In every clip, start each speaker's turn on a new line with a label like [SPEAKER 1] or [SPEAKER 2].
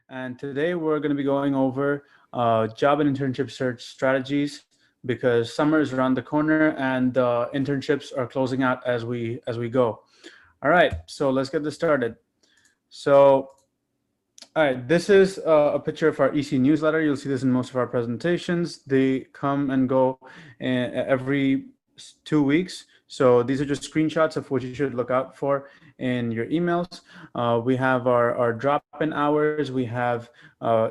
[SPEAKER 1] And today we're going to be going over job and internship search strategies because summer is around the corner and internships are closing out as we go. All right, so let's get this started. So, all right, this is a picture of our EC newsletter. You'll see this in most of our presentations. They come and go every 2 weeks. So these are just screenshots of what you should look out for in your emails. We have our drop-in hours. We have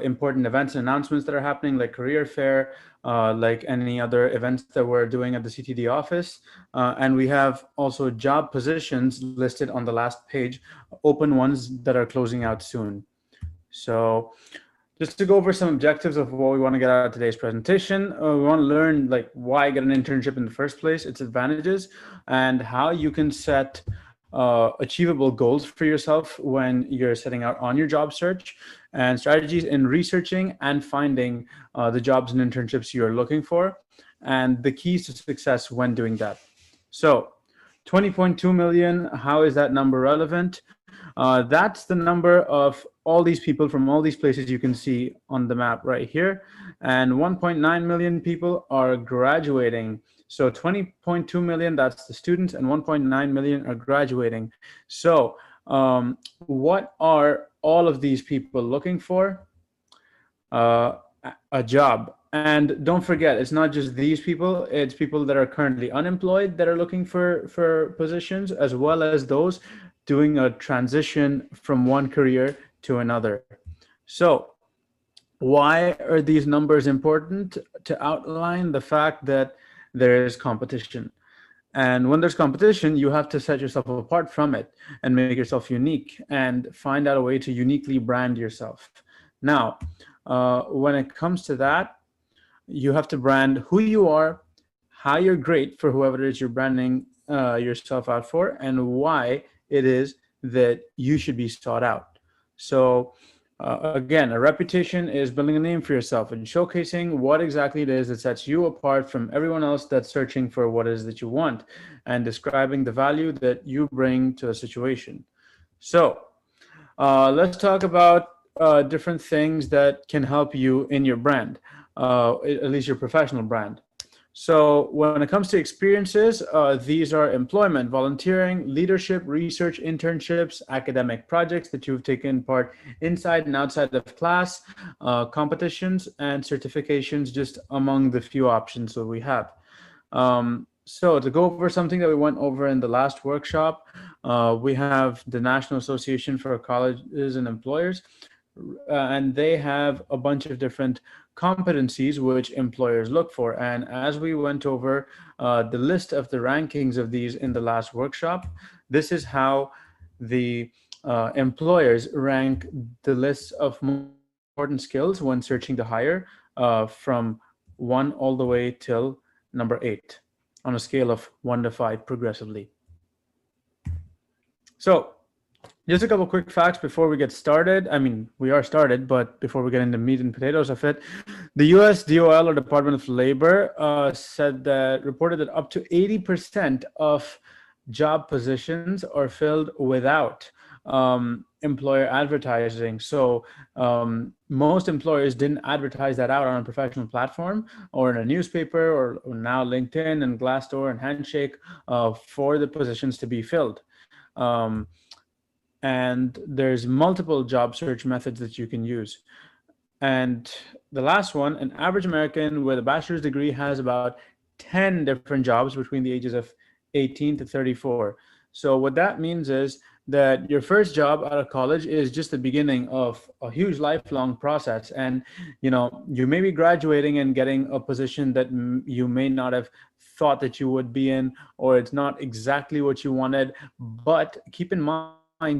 [SPEAKER 1] important events and announcements that are happening, like career fair, like any other events that we're doing at the CTD office. And we have also job positions listed on the last page, open ones that are closing out soon. So just to go over some objectives of what we want to get out of today's presentation, we want to learn like why get an internship in the first place, its advantages, and how you can set achievable goals for yourself when you're setting out on your job search, and strategies in researching and finding the jobs and internships you're looking for, and the keys to success when doing that. So 20.2 million, how is that number relevant? That's the number of all these people from all these places you can see on the map right here. And 1.9 million people are graduating. So 20.2 million, that's the students, and 1.9 million are graduating. So what are all of these people looking for? A job. And don't forget, it's not just these people, it's people that are currently unemployed that are looking for positions, as well as those doing a transition from one career to another. So why are these numbers important? To outline the fact that there is competition. And when there's competition, you have to set yourself apart from it and make yourself unique and find out a way to uniquely brand yourself. Now, when it comes to that, you have to brand who you are, how you're great for whoever it is you're branding yourself out for, and why it is that you should be sought out. So again, a reputation is building a name for yourself and showcasing what exactly it is that sets you apart from everyone else that's searching for what it is that you want, and describing the value that you bring to a situation. So let's talk about different things that can help you in your brand, at least your professional brand. So when it comes to experiences, these are employment, volunteering, leadership, research, internships, academic projects that you've taken part inside and outside of class, competitions, and certifications, just among the few options that we have. So to go over something that we went over in the last workshop, we have the National Association for Colleges and Employers, and they have a bunch of different competencies which employers look for. And as we went over the list of the rankings of these in the last workshop, this is how the employers rank the list of important skills when searching to hire, from 1 all the way till number 8 on a scale of 1 to 5 progressively. So just a couple quick facts before we get started. I mean, we are started, but before we get into meat and potatoes of it, the US DOL, or Department of Labor, reported that up to 80% of job positions are filled without employer advertising. So most employers didn't advertise that out on a professional platform or in a newspaper, or now LinkedIn and Glassdoor and Handshake for the positions to be filled. And there's multiple job search methods that you can use. And the last one, an average American with a bachelor's degree has about 10 different jobs between the ages of 18 to 34. So what that means is that your first job out of college is just the beginning of a huge lifelong process. And, you may be graduating and getting a position that you may not have thought that you would be in, or it's not exactly what you wanted, but keep in mind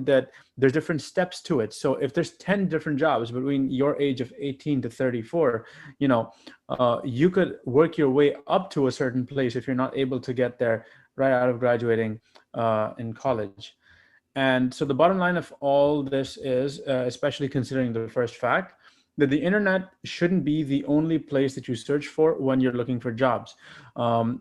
[SPEAKER 1] that there's different steps to it. So if there's 10 different jobs between your age of 18 to 34, you could work your way up to a certain place if you're not able to get there right out of graduating in college. And so the bottom line of all this is, especially considering the first fact, that the internet shouldn't be the only place that you search for when you're looking for jobs.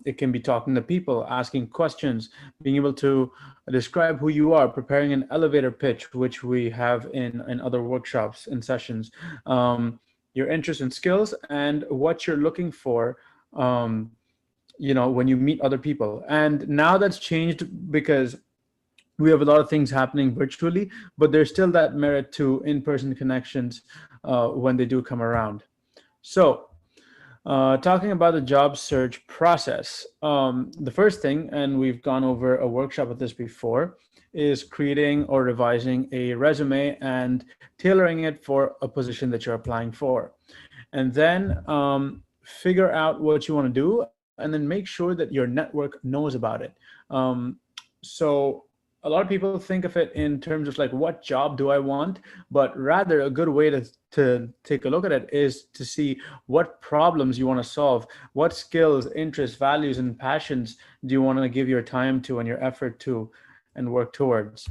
[SPEAKER 1] It can be talking to people, asking questions, being able to describe who you are, preparing an elevator pitch, which we have in other workshops and sessions, your interests and skills, and what you're looking for. When you meet other people. And now that's changed because we have a lot of things happening virtually, but there's still that merit to in-person connections when they do come around. So talking about the job search process, the first thing, and we've gone over a workshop of this before, is creating or revising a resume and tailoring it for a position that you're applying for. And then figure out what you want to do, and then make sure that your network knows about it. So a lot of people think of it in terms of like, what job do I want? But rather, a good way to take a look at it is to see what problems you want to solve, what skills, interests, values, and passions do you want to give your time to and your effort to and work towards.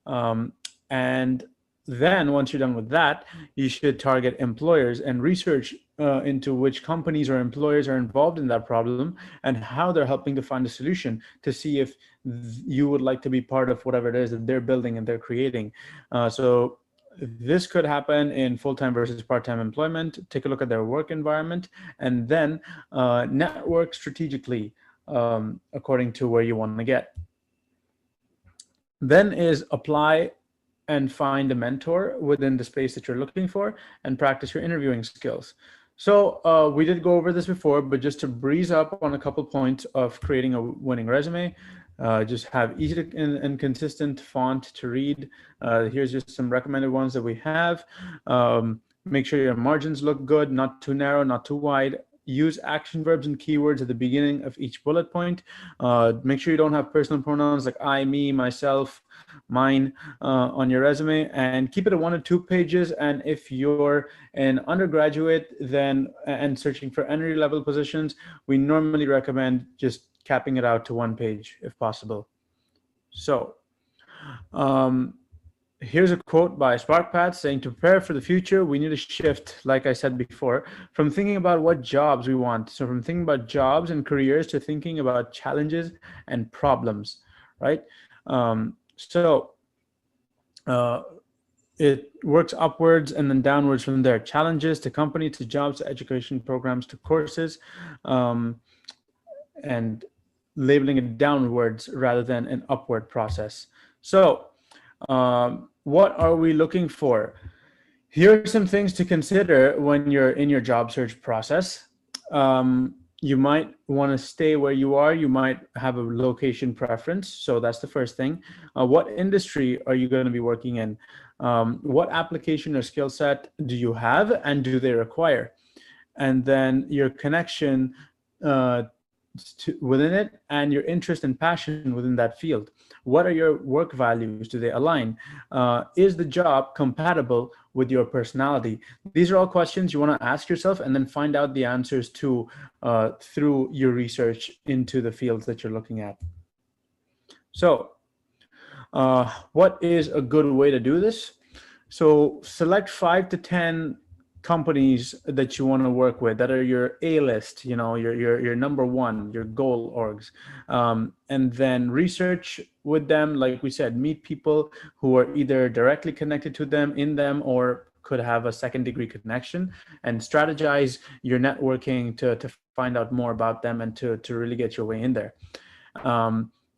[SPEAKER 1] And then once you're done with that, you should target employers and research into which companies or employers are involved in that problem and how they're helping to find a solution, to see if you would like to be part of whatever it is that they're building and they're creating. So this could happen in full-time versus part-time employment. Take a look at their work environment, and then network strategically according to where you want to get. Then is apply and find a mentor within the space that you're looking for, and practice your interviewing skills. So we did go over this before, but just to breeze up on a couple points of creating a winning resume, just have easy and consistent font to read. Here's just some recommended ones that we have. Make sure your margins look good, not too narrow, not too wide. Use action verbs and keywords at the beginning of each bullet point. Make sure you don't have personal pronouns like I, me, myself, mine on your resume, and keep it at 1 or 2 pages. And if you're an undergraduate and searching for entry level positions, we normally recommend just capping it out to 1 page if possible. So here's a quote by SparkPath saying, to prepare for the future, we need to shift, like I said before, from thinking about what jobs we want. So from thinking about jobs and careers to thinking about challenges and problems, right? It works upwards and then downwards from there. Challenges to company, to jobs, to education programs, to courses, and labeling it downwards rather than an upward process. So what are we looking for? Here are some things to consider when you're in your job search process. You might want to stay where you are. You might have a location preference. So that's the first thing. What industry are you going to be working in? What application or skill set do you have, and do they require? And then your connection within it, and your interest and passion within that field. What are your work values? Do they align? Is the job compatible with your personality? These are all questions you want to ask yourself, and then find out the answers to through your research into the fields that you're looking at. So what is a good way to do this? So select 5 to 10 companies that you want to work with that are your A-list, your number one, your goal orgs, and then research with them. Like we said, meet people who are either directly connected to them, in them, or could have a second degree connection, and strategize your networking to find out more about them and to really get your way in there.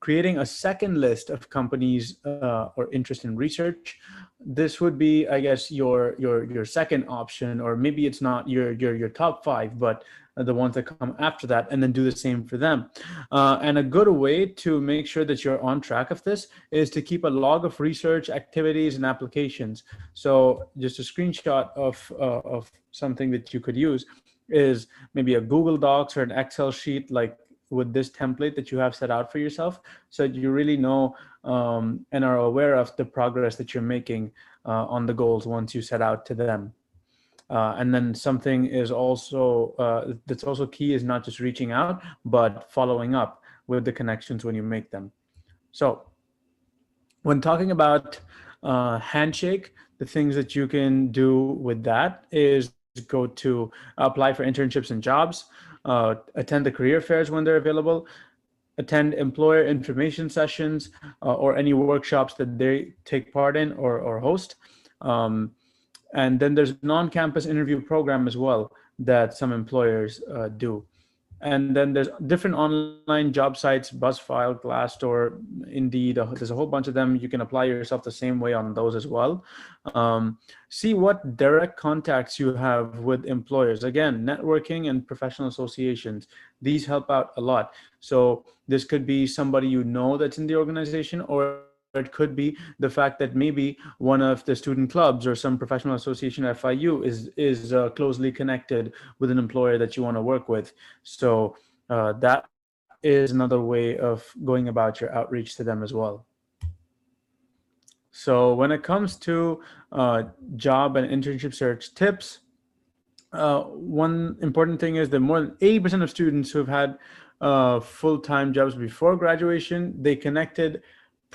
[SPEAKER 1] Creating a second list of companies or interest in research. This would be, I guess, your second option, or maybe it's not your top 5, but the ones that come after that, and then do the same for them. And a good way to make sure that you're on track of this is to keep a log of research activities and applications. So just a screenshot of something that you could use is maybe a Google Docs or an Excel sheet, like with this template that you have set out for yourself, so that you really know and are aware of the progress that you're making on the goals once you set out to them. And then something is also that's also key is not just reaching out, but following up with the connections when you make them. So when talking about Handshake, the things that you can do with that is go to apply for internships and jobs, attend the career fairs when they're available, attend employer information sessions, or any workshops that they take part in or host. Um, and then there's non-campus interview program as well that some employers do. And then there's different online job sites, Buzzfile, Glassdoor, Indeed. There's a whole bunch of them. You can apply yourself the same way on those as well. See what direct contacts you have with employers. Again, networking and professional associations, these help out a lot. So this could be somebody you know that's in the organization, or it could be the fact that maybe one of the student clubs or some professional association at FIU is closely connected with an employer that you want to work with. So that is another way of going about your outreach to them as well. So when it comes to job and internship search tips, one important thing is that more than 80% of students who have had full-time jobs before graduation, they connected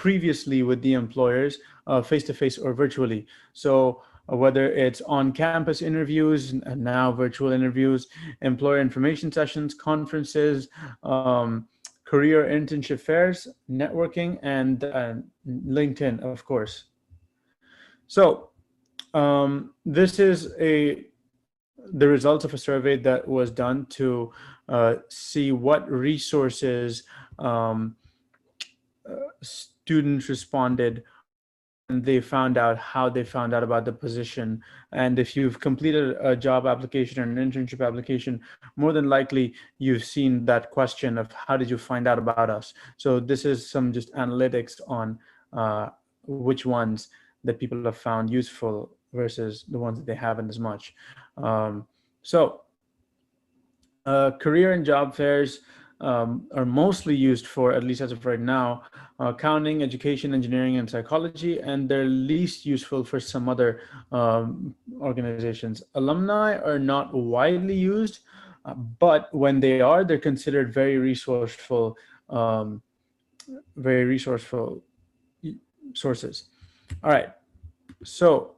[SPEAKER 1] previously with the employers face-to-face or virtually. So whether it's on-campus interviews and now virtual interviews, employer information sessions, conferences, career internship fairs, networking, and LinkedIn, of course. So this is the results of a survey that was done to see what resources students responded when they found out how they found out about the position. And if you've completed a job application or an internship application, more than likely you've seen that question of how did you find out about us? So this is some just analytics on which ones that people have found useful versus the ones that they haven't as much. So career and job fairs are mostly used for, at least as of right now, accounting, education, engineering, and psychology, and they're least useful for some other organizations. Alumni are not widely used, but when they are, they're considered very resourceful sources. All right, so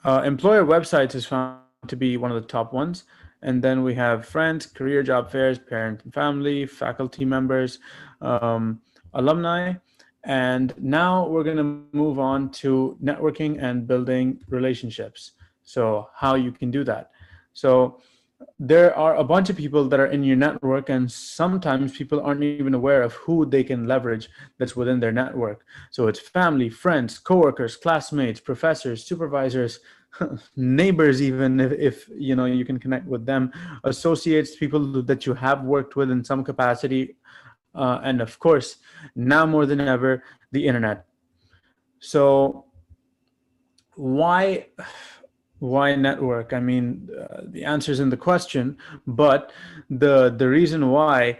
[SPEAKER 1] employer websites is found to be one of the top ones. And then we have friends, career, job fairs, parent and family, faculty members, alumni. And now we're going to move on to networking and building relationships. So how you can do that. So there are a bunch of people that are in your network, and sometimes people aren't even aware of who they can leverage that's within their network. So it's family, friends, coworkers, classmates, professors, supervisors, neighbors, even if you know you can connect with them, associates, people that you have worked with in some capacity, and of course, now more than ever, the internet. So why network? I mean, the answer is in the question, but the reason why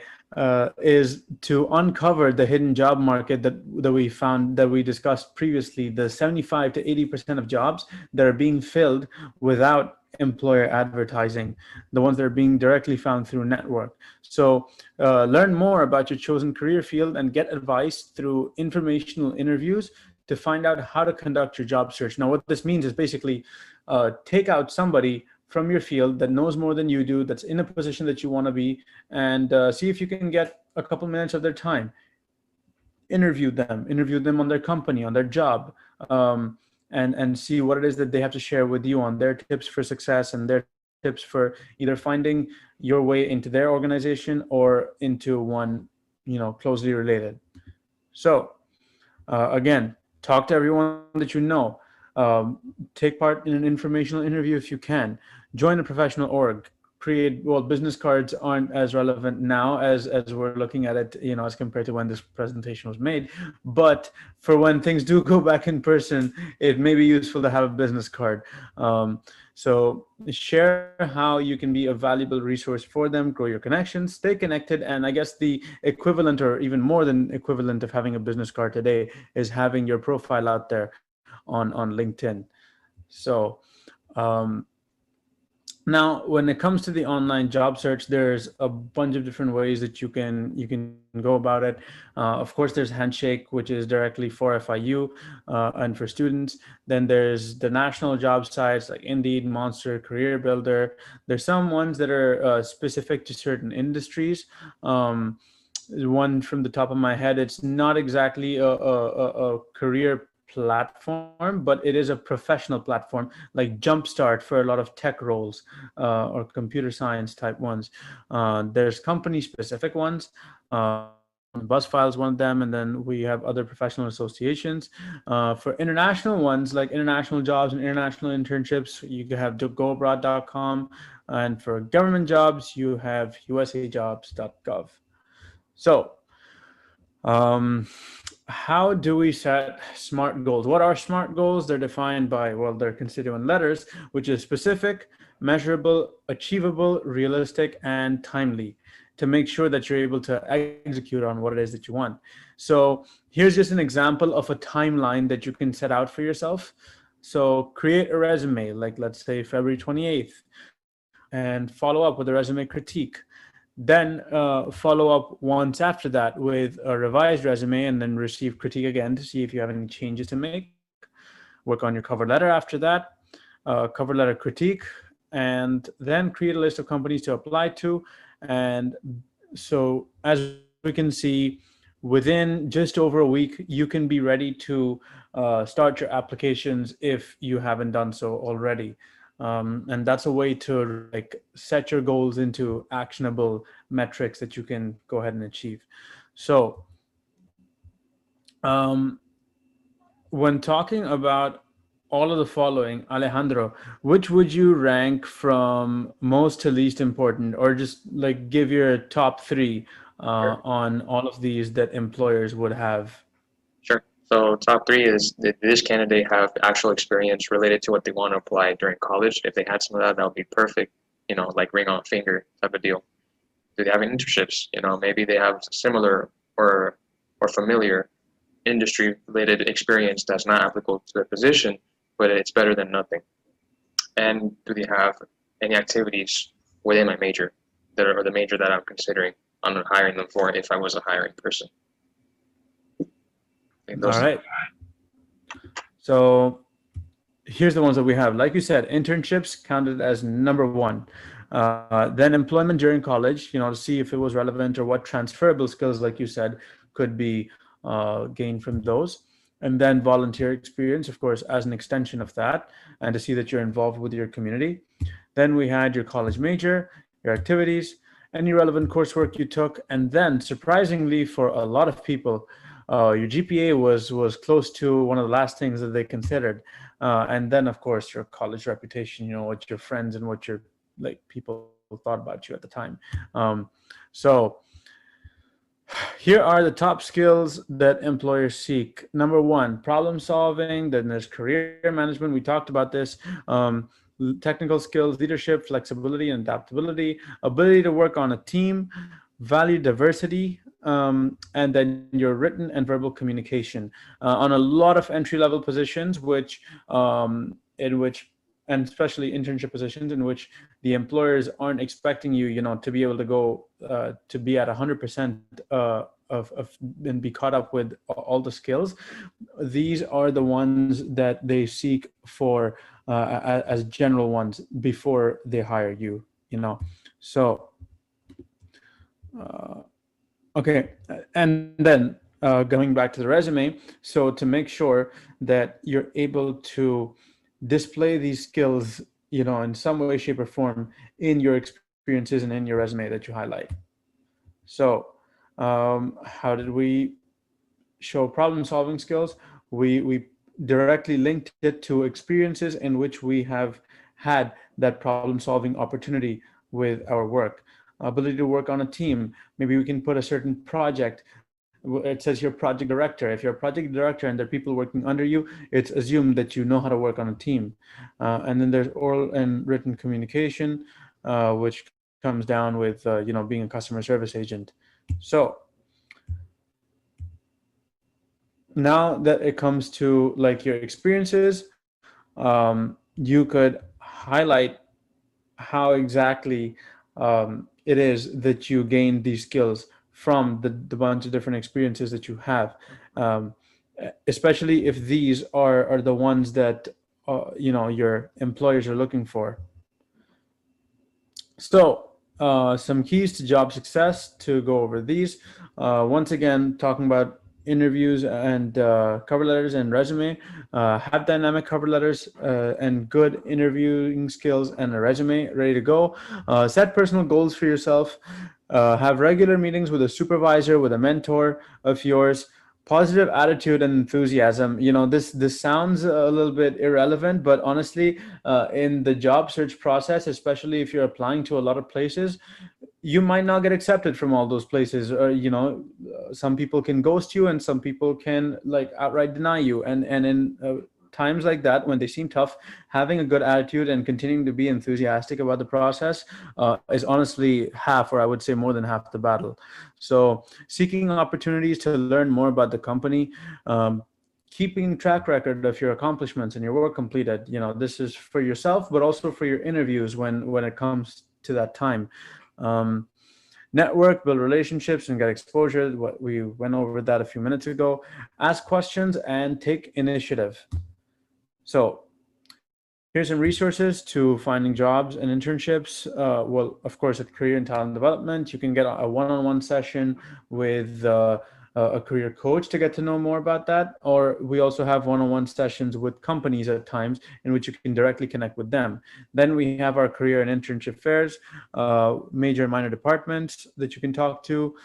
[SPEAKER 1] is to uncover the hidden job market that we found, that we discussed previously, the 75 to 80% of jobs that are being filled without employer advertising, the ones that are being directly found through network. So learn more about your chosen career field and get advice through informational interviews to find out how to conduct your job search. Now, what this means is basically take out somebody from your field that knows more than you do, that's in a position that you want to be, and see if you can get a couple minutes of their time. Interview them on their company, on their job, and see what it is that they have to share with you on their tips for success and their tips for either finding your way into their organization or into one, you know, closely related. So again, talk to everyone that you know. Take part in an informational interview if you can. Join a professional org. Create, well, business cards aren't as relevant now as we're looking at it, you know, as compared to when this presentation was made. But for when things do go back in person, it may be useful to have a business card. So share how you can be a valuable resource for them, grow your connections, stay connected. And I guess the equivalent, or even more than equivalent, of having a business card today is having your profile out there on LinkedIn. So Now, when it comes to the online job search, there's a bunch of different ways that you can go about it. Of course, there's Handshake, which is directly for FIU and for students. Then there's the national job sites like Indeed, Monster, Career Builder. There's some ones that are specific to certain industries. One from the top of my head, it's not exactly a career platform, but it is a professional platform like Jumpstart for a lot of tech roles or computer science type ones. There's company specific ones. BuzzFile is one of them, and then we have other professional associations. For international ones like international jobs and international internships, you have goabroad.com, and for government jobs, you have usajobs.gov. So, um, how do we set SMART goals? What are SMART goals? They're defined by, well, their constituent letters, which is specific, measurable, achievable, realistic, and timely, to make sure that you're able to execute on what it is that you want. So here's just an example of a timeline that you can set out for yourself. So create a resume, like let's say February 28th, and follow up with a resume critique. Then follow up once after that with a revised resume, and then receive critique again to see if you have any changes to make. Work on your cover letter after that, cover letter critique, and then create a list of companies to apply to. And so, as we can see, within just over a week, you can be ready to start your applications if you haven't done so already. And that's a way to like set your goals into actionable metrics that you can go ahead and achieve. So um, when talking about all of the following, Alejandro, which would you rank from most to least important, or just like give your top three
[SPEAKER 2] Sure.
[SPEAKER 1] on all of these that employers would have?
[SPEAKER 2] Sure. So top three is did this candidate have actual experience related to what they want to apply during college? If they had some of that, that would be perfect. Like ring on a finger type of deal. Do they have internships? Maybe they have similar or familiar industry related experience that's not applicable to the position, but it's better than nothing. And do they have any activities within my major that are or the major that I'm considering on hiring them for if I was a hiring person? I think
[SPEAKER 1] All
[SPEAKER 2] those.
[SPEAKER 1] right. So here's the ones that we have. Like you said, internships counted as number one. Then employment during college, to see if it was relevant or what transferable skills, like you said, could be gained from those. And then volunteer experience, of course, as an extension of that, and to see that you're involved with your community. Then we had your college major, your activities, any relevant coursework you took, and then surprisingly for a lot of people, your GPA was close to one of the last things that they considered, and then of course your college reputation, what your friends and what your like people thought about you at the time. So here are the top skills that employers seek. Number one, problem solving. Then there's career management. We talked about this. Technical skills, leadership, flexibility, and adaptability, ability to work on a team, value diversity, and then your written and verbal communication on a lot of entry level positions, in which and especially internship positions in which the employers aren't expecting you, to be able to go to be at 100% of and be caught up with all the skills. These are the ones that they seek for as general ones before they hire you. So okay, and then going back to the resume, so to make sure that you're able to display these skills, in some way, shape, or form in your experiences and in your resume that you highlight. So, how did we show problem solving skills? We directly linked it to experiences in which we have had that problem solving opportunity with our work. Ability to work on a team. Maybe we can put a certain project. It says you're project director. If you're a project director and there are people working under you, it's assumed that you know how to work on a team. And then there's oral and written communication, which comes down with being a customer service agent. So now that it comes to like your experiences, you could highlight how exactly it is that you gain these skills from the bunch of different experiences that you have, um, especially if these are the ones that your employers are looking for. So, some keys to job success to go over these. Once again, talking about interviews and cover letters and resume. Have dynamic cover letters and good interviewing skills and a resume ready to go. Set personal goals for yourself. Have regular meetings with a supervisor, with a mentor of yours. Positive attitude and enthusiasm. This sounds a little bit irrelevant, but honestly, in the job search process, especially if you're applying to a lot of places, you might not get accepted from all those places. Or some people can ghost you, and some people can like outright deny you. And in times like that, when they seem tough, having a good attitude and continuing to be enthusiastic about the process is honestly half, or I would say more than half, the battle. So seeking opportunities to learn more about the company, um, keeping track record of your accomplishments and your work completed. This is for yourself, but also for your interviews when it comes to that time. um, Network, build relationships, and get exposure. What we went over that a few minutes ago. Ask questions and take initiative. So here's some resources to finding jobs and internships. Well, of course, at Career and Talent Development, you can get a one-on-one session with a career coach to get to know more about that. Or we also have one-on-one sessions with companies at times in which you can directly connect with them. Then we have our career and internship fairs, major and minor departments that you can talk to.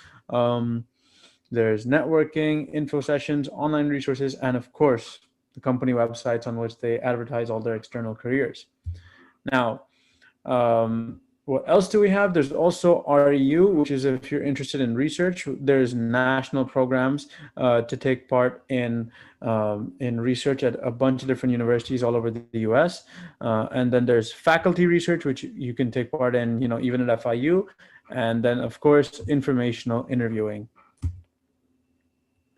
[SPEAKER 1] There's networking, info sessions, online resources, and of course, the company websites on which they advertise all their external careers. Now, what else do we have? There's also REU, which is if you're interested in research. There's national programs to take part in research at a bunch of different universities all over the U.S. And then there's faculty research, which you can take part in, even at FIU. And then, of course, informational interviewing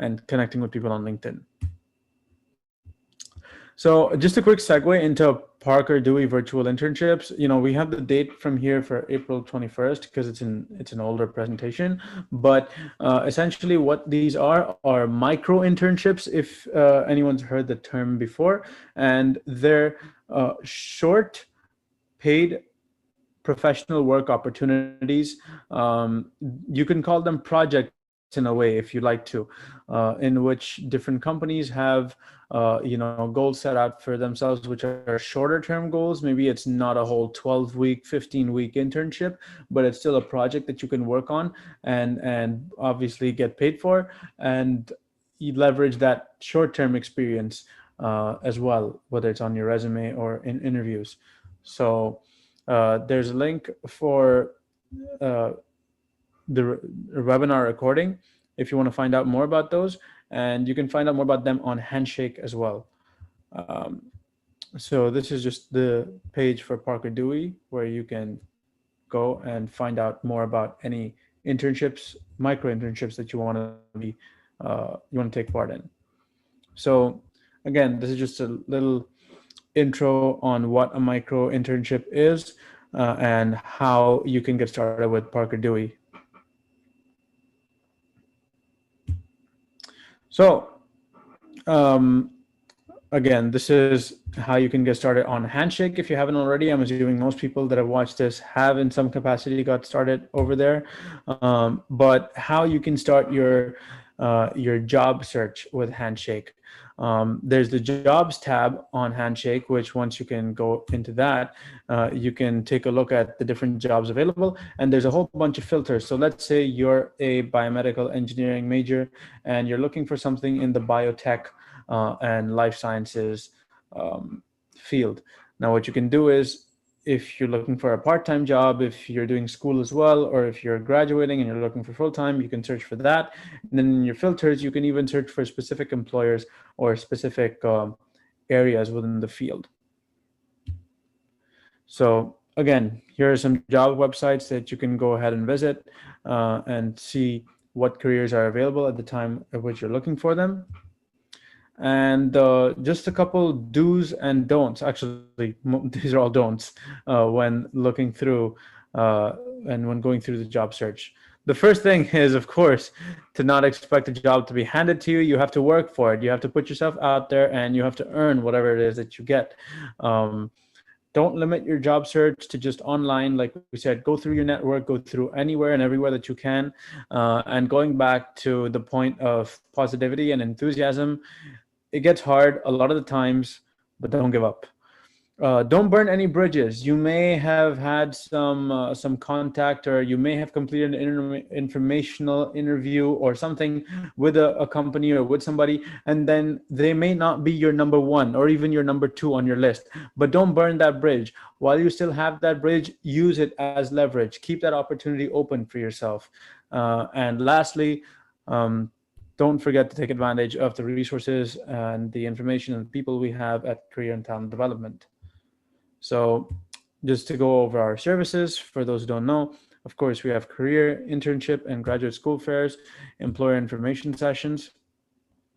[SPEAKER 1] and connecting with people on LinkedIn. So just a quick segue into Parker Dewey virtual internships. We have the date from here for April 21st because it's an older presentation. But essentially, what these are micro internships, if anyone's heard the term before, and they're short, paid professional work opportunities. You can call them projects in a way, if you like to, in which different companies have goals set out for themselves, which are shorter term goals. Maybe it's not a whole 12-week, 15-week internship, but it's still a project that you can work on and obviously get paid for, and you leverage that short-term experience as well, whether it's on your resume or in interviews. So there's a link for the webinar recording if you want to find out more about those, and you can find out more about them on Handshake as well. So this is just the page for Parker Dewey, where you can go and find out more about any internships, micro internships that you want to take part in. So again, this is just a little intro on what a micro internship is and how you can get started with Parker Dewey. So again, this is how you can get started on Handshake. If you haven't already, I'm assuming most people that have watched this have in some capacity got started over there. But how you can start your job search with Handshake. There's the jobs tab on Handshake, which once you can go into that, you can take a look at the different jobs available, and there's a whole bunch of filters. So let's say you're a biomedical engineering major and you're looking for something in the biotech and life sciences field. Now, what you can do is, if you're looking for a part-time job, if you're doing school as well, or if you're graduating and you're looking for full-time, you can search for that. And then in your filters, you can even search for specific employers or specific areas within the field. So again, here are some job websites that you can go ahead and visit and see what careers are available at the time at which you're looking for them. And just a couple do's and don'ts. Actually, these are all don'ts when looking through and when going through the job search. The first thing is, of course, to not expect a job to be handed to you. You have to work for it. You have to put yourself out there, and you have to earn whatever it is that you get. Um, don't limit your job search to just online. Like we said, go through your network, go through anywhere and everywhere that you can. And going back to the point of positivity and enthusiasm, it gets hard a lot of the times, but don't give up. Don't burn any bridges. You may have had some contact, or you may have completed an informational interview or something with a company or with somebody, and then they may not be your number one or even your number two on your list. But don't burn that bridge. While you still have that bridge, use it as leverage. Keep that opportunity open for yourself. And lastly, um, don't forget to take advantage of the resources and the information and people we have at Career and Talent Development. So just to go over our services, for those who don't know, of course, we have career, internship, and graduate school fairs, employer information sessions,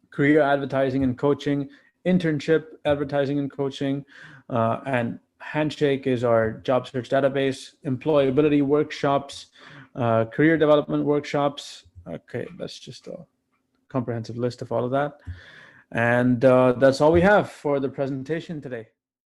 [SPEAKER 1] career advertising and coaching, internship advertising and coaching, and Handshake is our job search database, employability workshops, career development workshops. Okay, that's just a comprehensive list of all of that. And that's all we have for the presentation today.